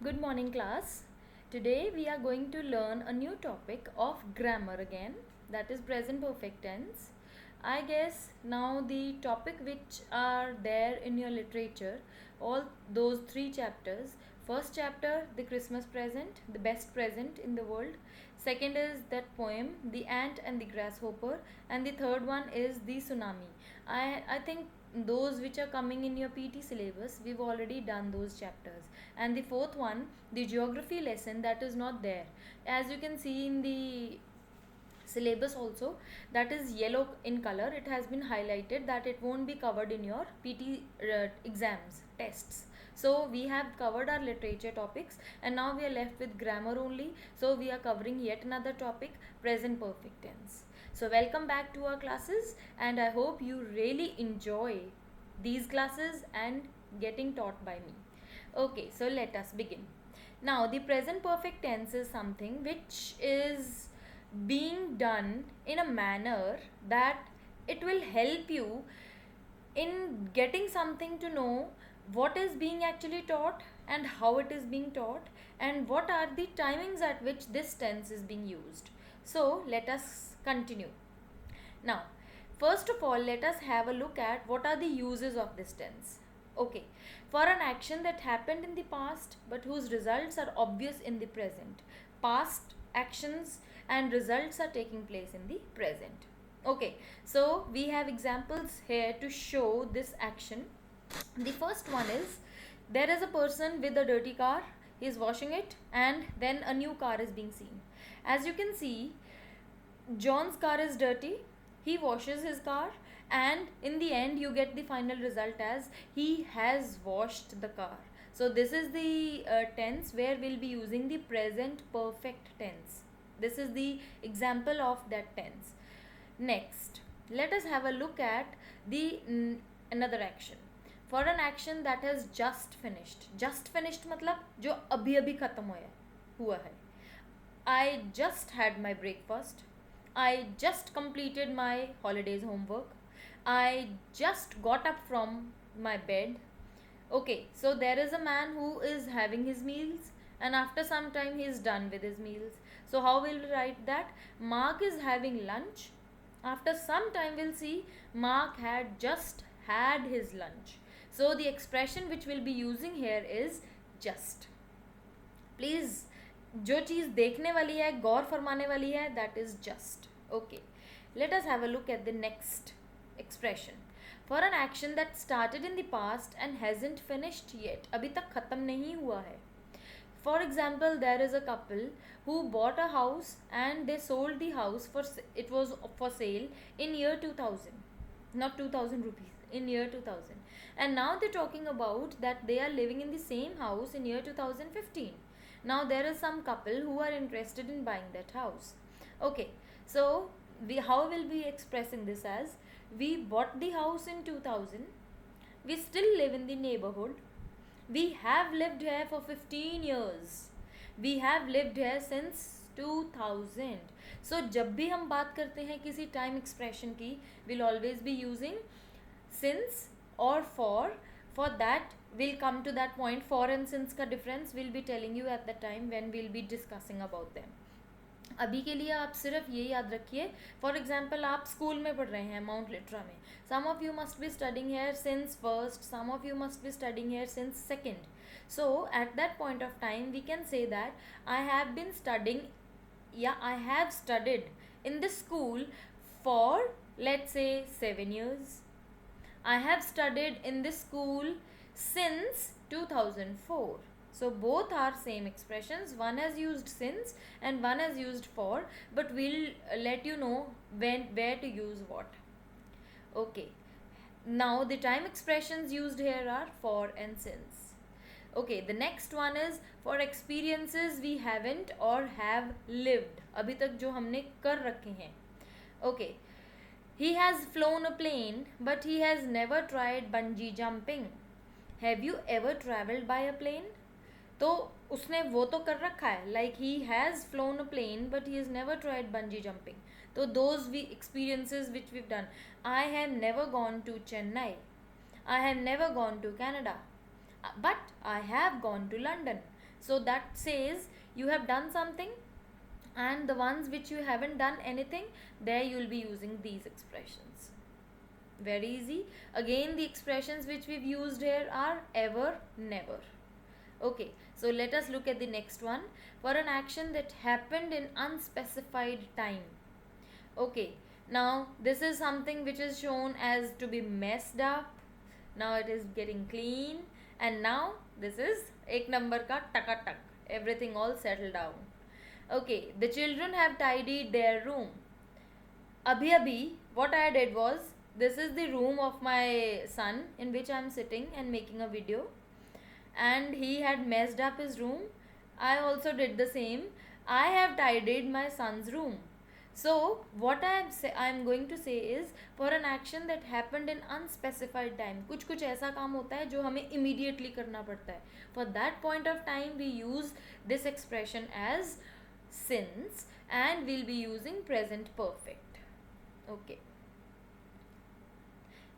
Good morning, class. Today we are going to learn a new topic of grammar again, that is present perfect tense. I guess now the topic which are there in your literature, all those three chapters. First chapter, the Christmas present, the best present in the world. Second is that poem, The Ant and the Grasshopper, and the third one is the tsunami. I think those which are coming in your PT syllabus, we've already done those chapters. And the fourth one, the geography lesson, that is not there. As you can see in the syllabus also, that is yellow in color, it has been highlighted that it won't be covered in your PT exams, tests. So we have covered our literature topics and now we are left with grammar only. So we are covering yet another topic, present perfect tense. So welcome back to our classes and I hope you really enjoy these classes and getting taught by me. Okay, so let us begin. Now, the present perfect tense is something which is being done in a manner that it will help you in getting something to know what is being actually taught and how it is being taught and what are the timings at which this tense is being used. So, let us continue. Now, first of all, let us have a look at what are the uses of this tense. Okay, for an action that happened in the past but whose results are obvious in the present. Past actions and results are taking place in the present. Okay, so we have examples here to show this action. The first one is there is a person with a dirty car, he is washing it, and then a new car is being seen. As you can see, John's car is dirty, he washes his car, and in the end you get the final result as he has washed the car. So this is the tense where we'll be using the present perfect tense. This is the example of that tense. Next, let us have a look at the another action. For an action that has just finished. Just finished मतलब जो अभी अभी खत्म हुआ है. I just had my breakfast. I just completed my holidays homework. I just got up from my bed. Okay, so there is a man who is having his meals and after some time he is done with his meals. So how will we write that? Mark is having lunch. After some time we'll see Mark had just had his lunch. So the expression which we'll be using here is just. Please, जो चीज़ देखने वाली है, गौर फरमाने वाली है, that is just. Okay, let us have a look at the next expression. For an action that started in the past and hasn't finished yet, अभी तक ख़त्म नहीं हुआ है. For example, there is a couple who bought a house and they sold the house it was for sale in year 2000, not 2000 rupees, in year 2000, and now they're talking about that they are living in the same house in year 2015. Now there is some couple who are interested in buying that house. Okay, so how will we expressing this as we bought the house in 2000, we still live in the neighborhood, we have lived here for 15 years, we have lived here since 2000. So जब भी हम बात करते हैं किसी time expression की, we'll always be using since or for that we'll come to that point. For and since का difference we'll be telling you at the time when we'll be discussing about them. अभी के लिए आप सिर्फ ये याद रखिए. फॉर एग्जाम्पल आप स्कूल में पढ़ रहे हैं माउंट लिट्रा में. Some of you must be studying here since first, some of you must be studying here since second. So at that point of time we can say that I have been studying या I have studied in this school for let's say 7 years. I have studied in this school since 2004. So both are same expressions. One has used since and one has used for, but we'll let you know where to use what. Okay. Now the time expressions used here are for and since. Okay, the next one is for experiences we haven't or have lived. अभी तक जो हमने कर रखे हैं. Okay. He has flown a plane, but he has never tried bungee jumping. Have you ever traveled by a plane? तो उसने वो तो कर रखा है, like he has flown a plane, but he has never tried bungee jumping. तो those experiences which we've done. I have never gone to Chennai. I have never gone to Canada. But I have gone to London. So that says you have done something, and the ones which you haven't done anything, there you will be using these expressions. Very easy. Again, the expressions which we've used here are ever, never. Okay, so let us look at the next one. For an action that happened in unspecified time. Okay, now this is something which is shown as to be messed up. Now it is getting clean, and now this is ek number ka taka tak. Everything all settled down. Okay, the children have tidied their room. Abhi what I did was, this is the room of my son in which I am sitting and making a video, and he had messed up his room. I also did the same. I have tidied my son's room. So what I am going to say is, for an action that happened in unspecified time, कुछ कुछ ऐसा काम होता है जो हमें immediately करना पड़ता है. For that point of time we use this expression as since, and we'll be using present perfect. Okay.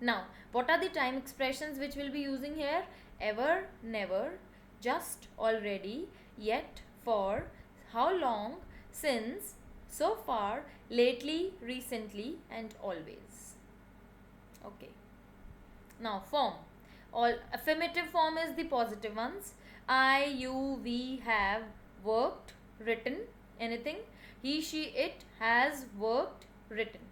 Now, what are the time expressions which we'll be using here? Ever, never, just, already, yet, for, how long, since, so far, lately, recently, and always. Okay. Now, form. All affirmative form is the positive ones. I, you, we have worked, written, anything. He, she, it has worked, written.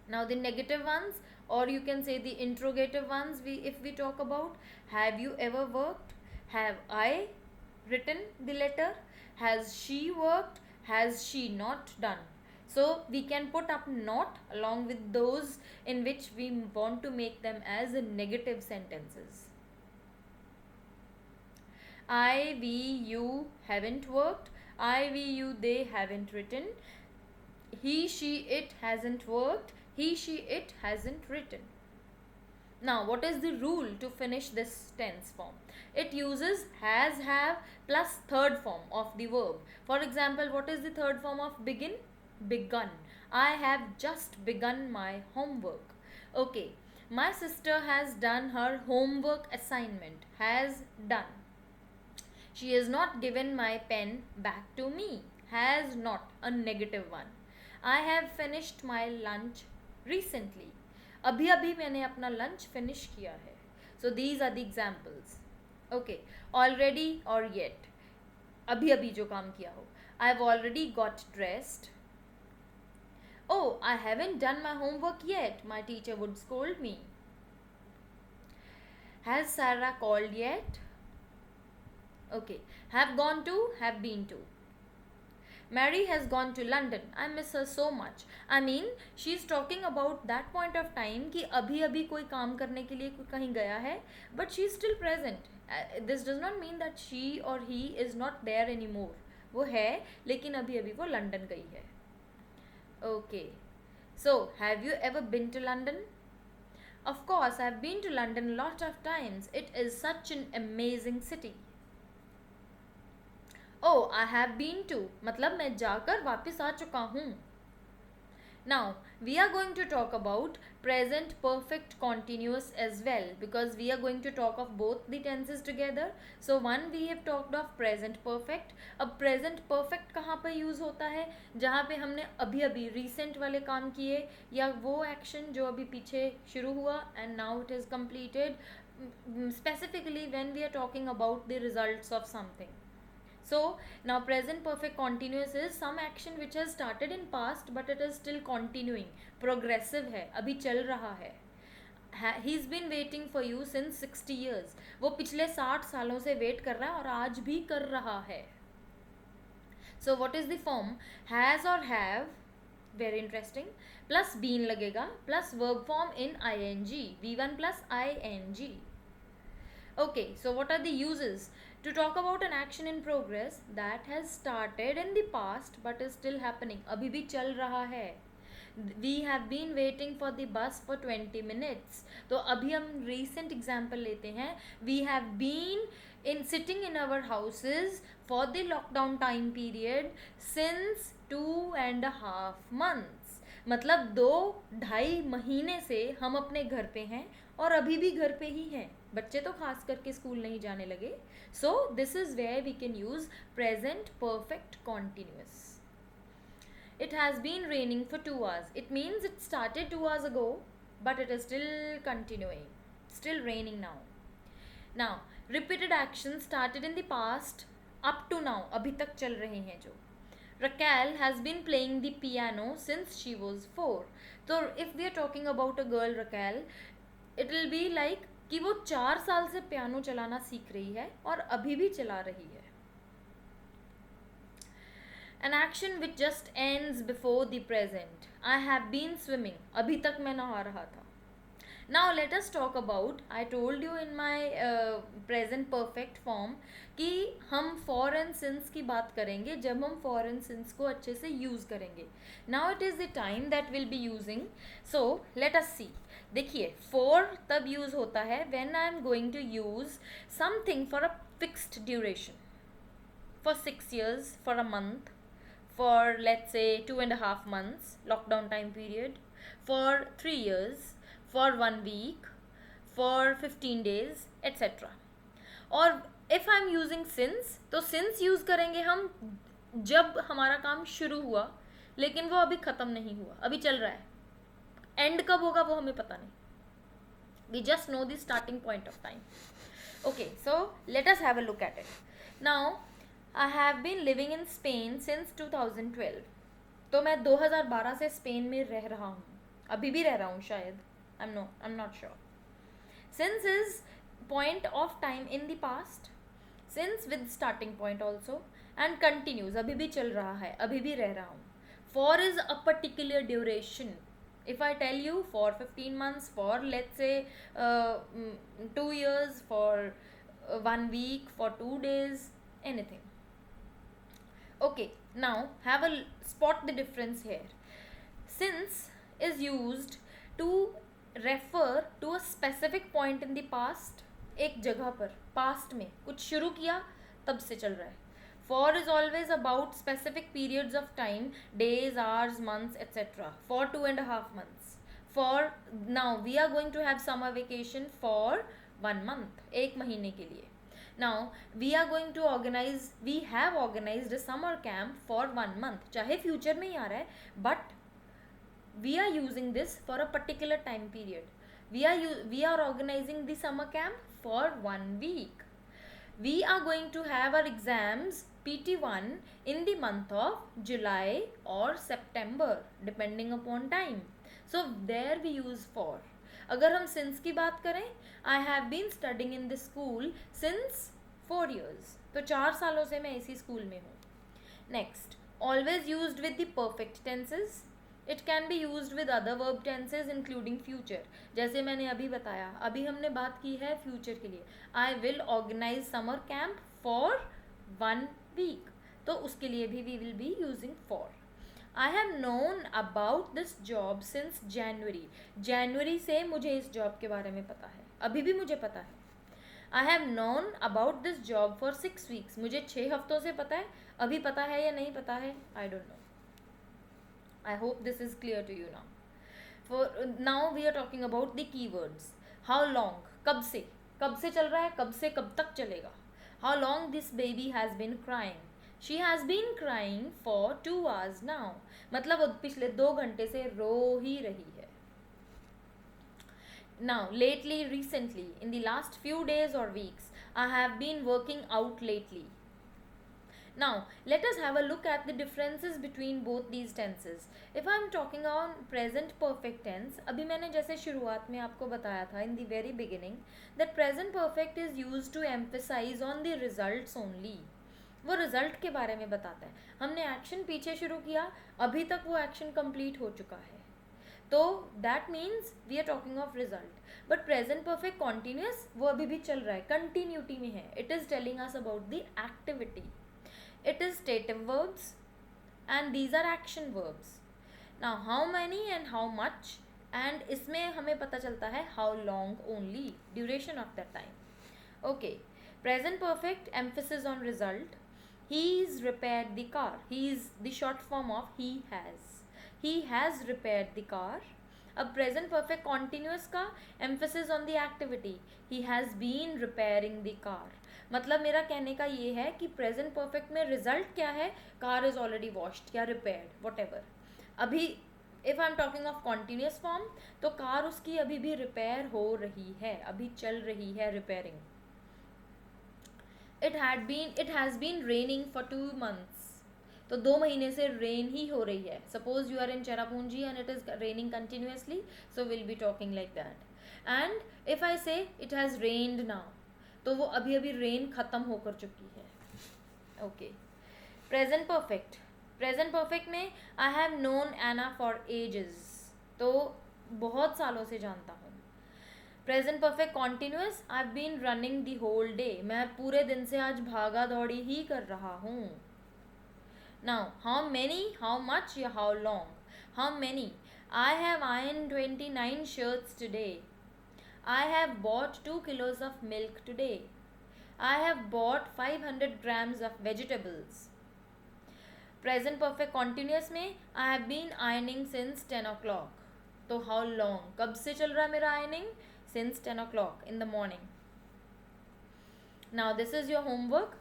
Now the negative ones, or you can say the interrogative ones, if we talk about, have you ever worked, have I written the letter, has she worked, has she not done. So we can put up not along with those in which we want to make them as negative sentences. I, we, you haven't worked. I, we, you, they haven't written. He, she, it hasn't worked. He, she, it hasn't written. Now, what is the rule to finish this tense form? It uses has, have plus third form of the verb. For example, what is the third form of begin? Begun. I have just begun my homework. Okay. My sister has done her homework assignment. Has done. She has not given my pen back to me. Has not, a negative one. I have finished my lunch recently. अभी अभी मैंने अपना lunch finish किया है. So these are the examples. Okay. Already or yet. अभी अभी जो काम किया हो. I've already got dressed. Oh, I haven't done my homework yet. My teacher would scold me. Has Sarah called yet? Okay. Have gone to, have been to. Mary has gone to London. I miss her so much. I mean, she is talking about that point of time कि अभी अभी कोई काम करने के लिए कहीं गया है, but she is still present. This does not mean that she or he is not there anymore. वो है, लेकिन अभी अभी वो लंदन गई है. Okay. So, have you ever been to London? Of course, I have been to London a lot of times. It is such an amazing city. Oh, I have been to. मतलब मैं जाकर वापस आ चुका हूँ. Now, we are going to talk about present perfect continuous as well, because we are going to talk of both the tenses together. So, one we have talked of present perfect. अब present perfect कहाँ पे use होता है? जहाँ पे हमने अभी अभी recent वाले काम किए, या वो action जो अभी पीछे शुरू हुआ and now it is completed, specifically when we are talking about the results of something. So now present perfect continuous is some action which has started in past but it is still continuing, progressive है, अभी चल रहा है. He's been waiting for you since 60 years. वो पिछले 60 सालों से wait कर रहा है और आज भी कर रहा है. So what is the form? Has or have, very interesting, plus been लगेगा, plus verb form in ing, v1 plus ing. Okay, so what are the uses? To talk about an action in progress that has started in the past but is still happening. अभी भी चल रहा है. We have been waiting for the bus for 20 minutes. तो अभी हम recent example लेते हैं. We have been sitting in our houses for the lockdown time period since 2.5 months. मतलब 2-2.5 महीने से हम अपने घर पे हैं और अभी भी घर पे ही हैं. बच्चे तो खास करके स्कूल नहीं जाने लगे. So this is where we can use present perfect continuous. It has been raining for 2 hours. It means it started 2 hours ago, but it is still continuing. Still raining now. Now, repeated actions started in the past up to now. अभी तक चल रहे हैं जो. Raquel has been playing the piano since she was 4. So, if we are talking about a girl Raquel, it will be like कि वो 4 साल से पियानो चलाना सीख रही है और अभी भी चला रही है. An action which just ends before the present. I have been swimming. अभी तक मैं नहा रहा था. Now let us talk about, I told you in my present perfect form कि हम for and since की बात करेंगे जब हम for and since को अच्छे से use करेंगे. Now it is the time that we'll be using. So let us see. देखिए for तब use होता है when I am going to use something for a fixed duration. For 6 years, for a month, for let's say 2.5 months, lockdown time period, for 3 years, for 1 week, for 15 days, etc. और if I am using since, तो since use करेंगे हम जब हमारा काम शुरू हुआ लेकिन वो अभी ख़त्म नहीं हुआ, अभी चल रहा है. एंड कब होगा वो हमें पता नहीं. We just know the starting point of time. Okay, so let us have a look at it. Now, I have been living in Spain since 2012. तो मैं 2012 से स्पेन में रह रहा हूँ. अभी भी रह रहा हूँ शायद. I'm not sure. Since is point of time in the past. Since with starting point also. And continues. अभी भी चल रहा है. अभी भी रह रहा हूँ. For is a particular duration. If I tell you for 15 months, for let's say 2 years, for 1 week, for 2 days, anything. Okay, now have a spot the difference here. Since is used to refer to a specific point in the past. एक जगह पर past में कुछ शुरू किया तब से चल रहा है. For is always about specific periods of time, days, hours, months, etc. For 2.5 months. For now we are going to have summer vacation for 1 month. एक महीने के लिए. Now we are going to organize, we have organized a summer camp for 1 month. चाहे future में ही आ रहा है, but we are using this for a particular time period. We are organizing the summer camp for 1 week. We are going to have our exams PT1 in the month of July or September depending upon time. So there we use for. अगर हम since की बात करें, I have been studying in this school since 4 years. तो 4 सालों से मैं इसी स्कूल में हूँ. Next, always used with the perfect tenses. It can be used with other verb tenses including future. जैसे मैंने अभी बताया, अभी हमने बात की है future के लिए. I will organize summer camp for 1 week. तो उसके लिए भी we will be using for. I have known about this job since January. January से मुझे इस job के बारे में पता है. अभी भी मुझे पता है. I have known about this job for 6 weeks. मुझे 6 हफ्तों से पता है. अभी पता है या नहीं पता है, I don't know. I hope this is clear to you now. For now we are talking about the keywords. How long? कब से चल रहा है, कब से कब तक चलेगा. How long this baby has been crying? She has been crying for 2 hours now. मतलब वो पिछले 2 घंटे से रो ही रही है. Now, lately, recently, in the last few days or weeks, I have been working out lately. Now, let us have a look at the differences between both these tenses. If I am talking on present perfect tense, अभी मैंने जैसे शुरुआत में आपको बताया था in the very beginning that present perfect is used to emphasize on the results only. वो result के बारे में बताता है. हमने action पीछे शुरू किया, अभी तक वो action complete हो चुका है. तो that means we are talking of result. But present perfect continuous वो अभी भी चल रहा है, continuity में है. It is telling us about the activity. It is stative verbs and these are action verbs. Now how many and how much, and इसमें हमें पता चलता है how long only, duration of that time. Okay, present perfect emphasis on result. He's repaired the car. He is the short form of he has. He has repaired the car. अब present perfect continuous का emphasis on the activity, he has been repairing the car. मतलब मेरा कहने का ये है कि present perfect में रिजल्ट क्या है, कार इज ऑलरेडी वॉश्ड या रिपेयर्ड वट एवर। अभी if I am talking of continuous form, तो कार उसकी अभी भी रिपेयर हो रही है, अभी चल रही है repairing. It has been raining for 2 months, तो 2 महीने से रेन ही हो रही है। Suppose you are in Cherrapunji and it is raining continuously, so will be talking like that. And if I say it has rained now, तो वो अभी अभी रेन खत्म होकर चुकी है। Okay, present perfect, present perfect में I have known Anna for ages, तो बहुत सालों से जानता हूँ। Present perfect continuous, I have been running the whole day, मैं पूरे दिन से आज भागा दौड़ी ही कर रहा हूँ। Now how many, how much या how long. How many, I have iron 29 shirts today. I have bought 2 kilos of milk today. I have bought 500 grams of vegetables. Present perfect continuous में I have been ironing since 10 o'clock. तो how long, कब से चल रहा है मेरा ironing? Since 10 o'clock in the morning. Now this is your homework.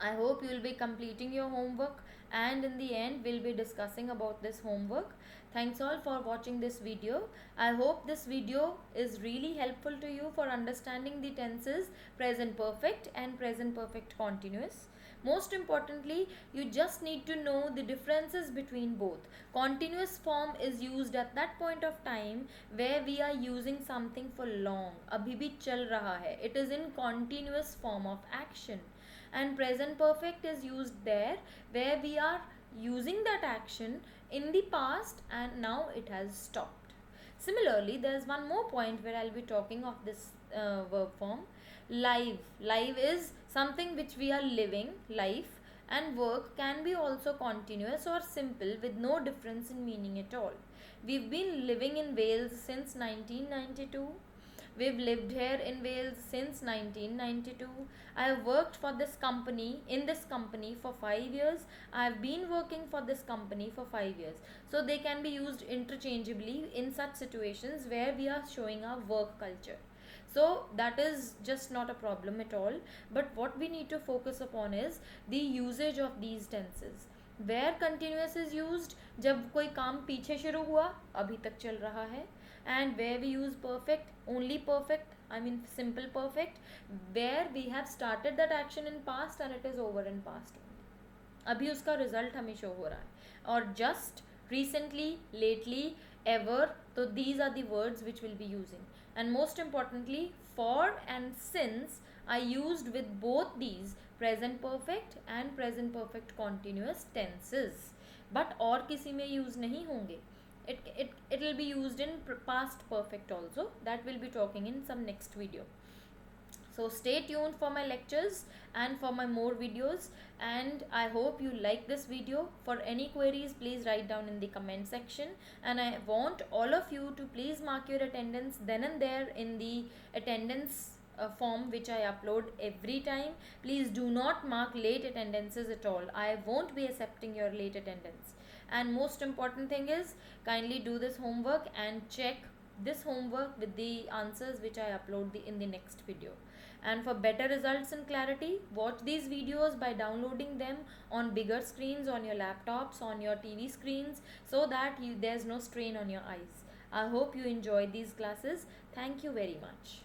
I hope you will be completing your homework, and in the end we'll be discussing about this homework. Thanks all for watching this video. I hope this video is really helpful to you for understanding the tenses present perfect and present perfect continuous. Most importantly, you just need to know the differences between both. Continuous form is used at that point of time where we are using something for long, abhi bhi chal raha hai, it is in continuous form of action. And present perfect is used there where we are using that action in the past and now it has stopped. Similarly, there is one more point where I'll be talking of this verb form, live. Live is something which we are living, life, and work can be also continuous or simple with no difference in meaning at all. We've been living in Wales since 1992. We've lived here in Wales since 1992. I have worked for this company, in this company for 5 years. I have been working for this company for 5 years. So they can be used interchangeably in such situations where we are showing our work culture. So that is just not a problem at all. But what we need to focus upon is the usage of these tenses. Where continuous is used, जब कोई काम पीछे शुरू हुआ अभी तक चल रहा है, and where we use perfect, only perfect, I mean simple perfect, where we have started that action in past and it is over in past only, अभी उसका result हमें show हो रहा है, और just, recently, lately, ever, तो these are the words which we'll be using. And most importantly, for and since I used with both these present perfect and present perfect continuous tenses, but और किसी में use नहीं होंगे. It will be used in past perfect also, that will be talking in some next video. So stay tuned for my lectures and for my more videos, and I hope you like this video. For any queries, please write down in the comment section, and I want all of you to please mark your attendance then and there in the attendance form which I upload every time. Please do not mark late attendances at all. I won't be accepting your late attendance. And most important thing is, kindly do this homework and check this homework with the answers which I upload in the next video. And for better results and clarity, watch these videos by downloading them on bigger screens, on your laptops, on your TV screens, so that there's no strain on your eyes. I hope you enjoyed these classes. Thank you very much.